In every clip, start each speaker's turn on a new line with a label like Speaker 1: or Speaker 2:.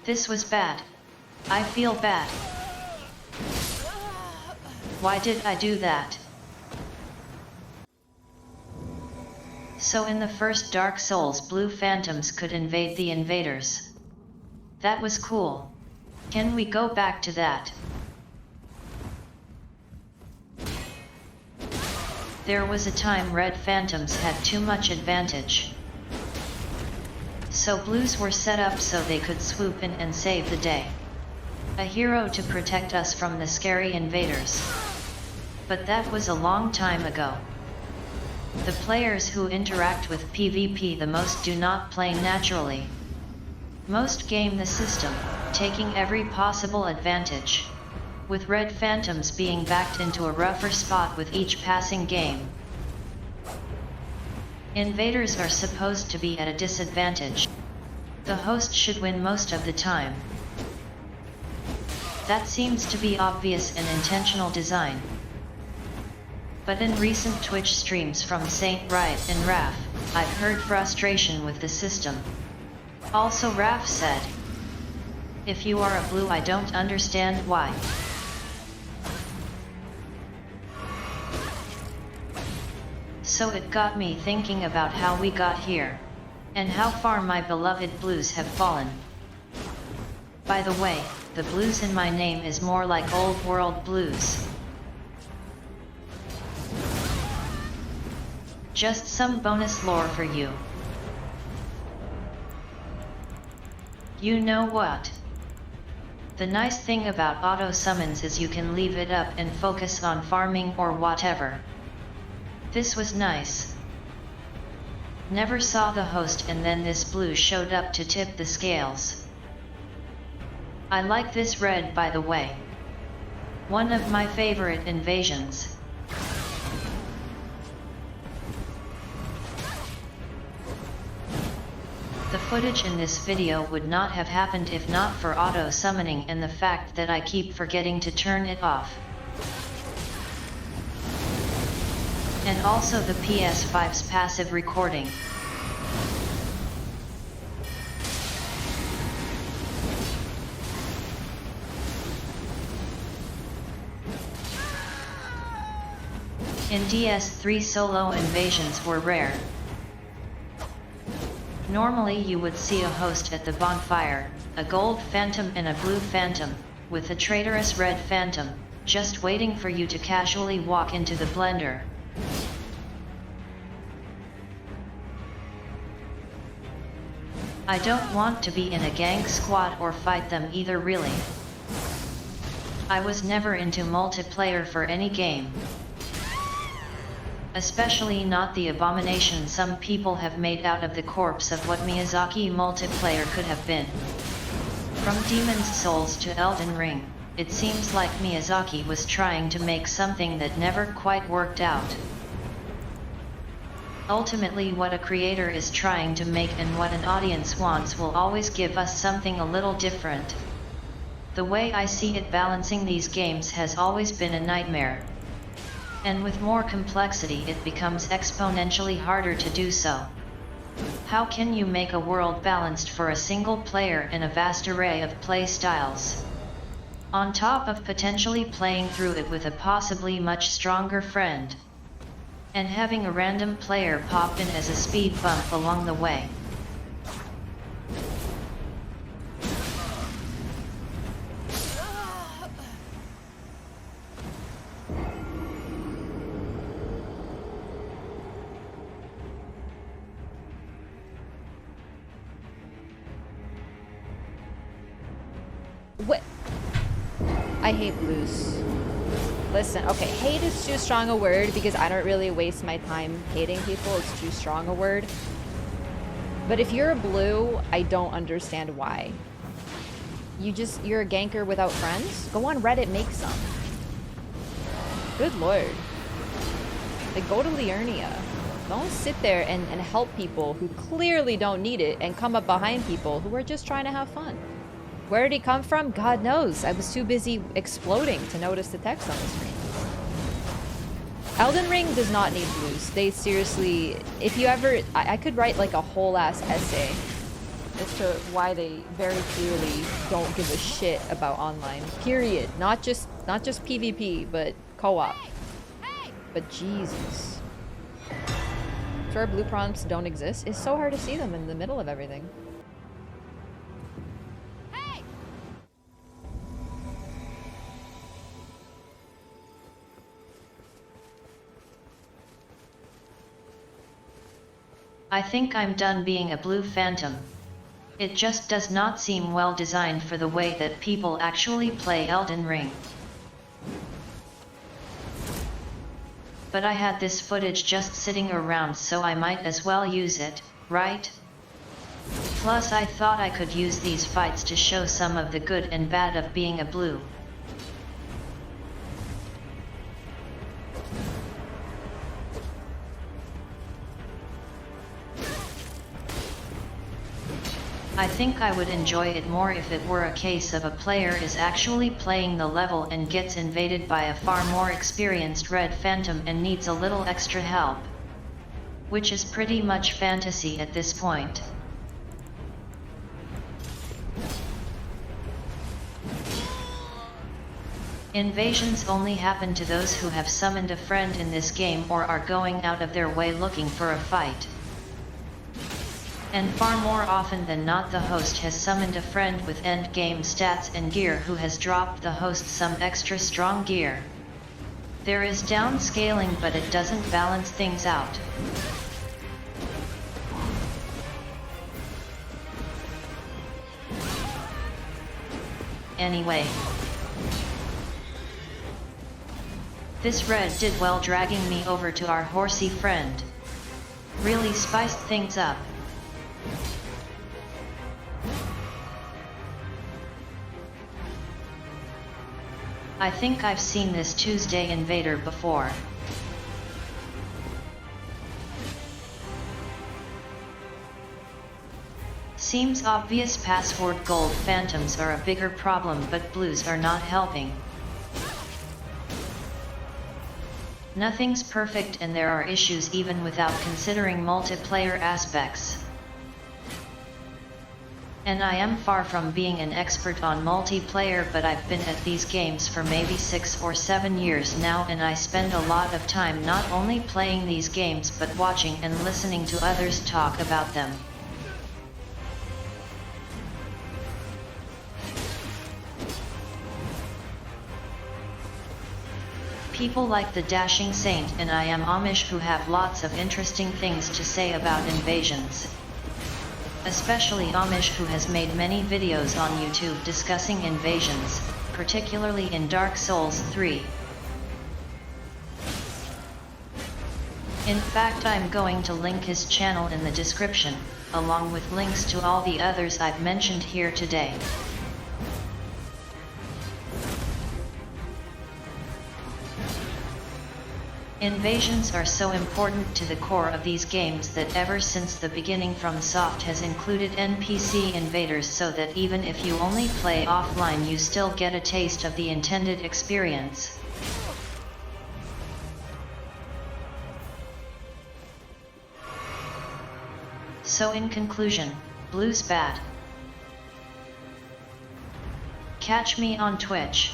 Speaker 1: This was bad. I feel bad. Why did I do that? So in the first Dark Souls, blue phantoms could invade the invaders. That was cool. Can we go back to that? There was a time red phantoms had too much advantage. So blues were set up so they could swoop in and save the day. A hero to protect us from the scary invaders. But that was a long time ago. The players who interact with PvP the most do not play naturally. Most game the system, taking every possible advantage, with red phantoms being backed into a rougher spot with each passing game. Invaders are supposed to be at a disadvantage. The host should win most of the time. That seems to be obvious and intentional design. But in recent Twitch streams from Saint Riot and wraff, I've heard frustration with the system. Also wraff said, "If you are a blue, I don't understand why." So it got me thinking about how we got here, and how far my beloved blues have fallen. By the way, the blues in my name is more like old world blues. Just some bonus lore for you. You know what? The nice thing about auto summons is you can leave it up and focus on farming or whatever. This was nice. Never saw the host and then this blue showed up to tip the scales. I like this red, by the way. One of my favorite invasions. The footage in this video would not have happened if not for auto summoning and the fact that I keep forgetting to turn it off. And also the PS5's passive recording. In DS3 solo invasions were rare. Normally you would see a host at the bonfire, a gold phantom and a blue phantom, with a traitorous red phantom, just waiting for you to casually walk into the blender. I don't want to be in a gang squad or fight them either really. I was never into multiplayer for any game. Especially not the abomination some people have made out of the corpse of what Miyazaki multiplayer could have been. From Demon's Souls to Elden Ring, it seems like Miyazaki was trying to make something that never quite worked out. Ultimately, what a creator is trying to make and what an audience wants will always give us something a little different. The way I see it, balancing these games has always been a nightmare. And with more complexity it becomes exponentially harder to do so. How can you make a world balanced for a single player and a vast array of play styles? On top of potentially playing through it with a possibly much stronger friend. And having a random player pop in as a speed bump along the way.
Speaker 2: What? I hate blues. Listen, okay, hate is too strong a word because I don't really waste my time hating people. It's too strong a word. But if you're a blue, I don't understand why. You're a ganker without friends? Go on Reddit, make some. Good lord. Like, go to Liurnia. Don't sit there and help people who clearly don't need it and come up behind people who are just trying to have fun. Where did he come from? God knows. I was too busy exploding to notice the text on the screen. Elden Ring does not need blues. They seriously, if you ever, I could write like a whole ass essay as to why they very clearly don't give a shit about online. Period. Not just PvP, but co-op. But Jesus. Sure, blue prompts don't exist. It's so hard to see them in the middle of everything.
Speaker 1: I think I'm done being a blue phantom. It just does not seem well designed for the way that people actually play Elden Ring. But I had this footage just sitting around, so I might as well use it, right? Plus I thought I could use these fights to show some of the good and bad of being a blue. I think I would enjoy it more if it were a case of a player is actually playing the level and gets invaded by a far more experienced red phantom and needs a little extra help. Which is pretty much fantasy at this point. Invasions only happen to those who have summoned a friend in this game or are going out of their way looking for a fight. And far more often than not, the host has summoned a friend with endgame stats and gear who has dropped the host some extra strong gear. There is downscaling, but it doesn't balance things out. Anyway, this red did well dragging me over to our horsey friend. Really spiced things up. I think I've seen this Tuesday invader before. Seems obvious. Password gold phantoms are a bigger problem, but blues are not helping. Nothing's perfect and there are issues even without considering multiplayer aspects. And I am far from being an expert on multiplayer, but I've been at these games for maybe 6 or 7 years now, and I spend a lot of time not only playing these games but watching and listening to others talk about them. People like the Dashing Saint and I Am Amish who have lots of interesting things to say about invasions. Especially Amish, who has made many videos on YouTube discussing invasions, particularly in Dark Souls 3. In fact, I'm going to link his channel in the description, along with links to all the others I've mentioned here today. Invasions are so important to the core of these games that ever since the beginning FromSoft has included NPC invaders so that even if you only play offline you still get a taste of the intended experience. So in conclusion, blue's bad. Catch me on Twitch.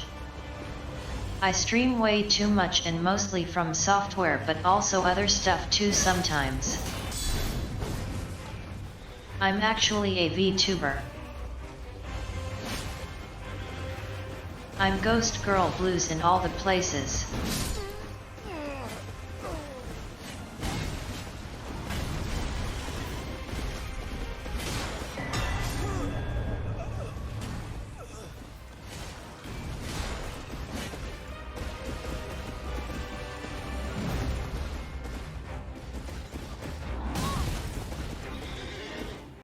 Speaker 1: I stream way too much and mostly from software, but also other stuff too sometimes. I'm actually a VTuber. I'm Ghost Girl Blues in all the places.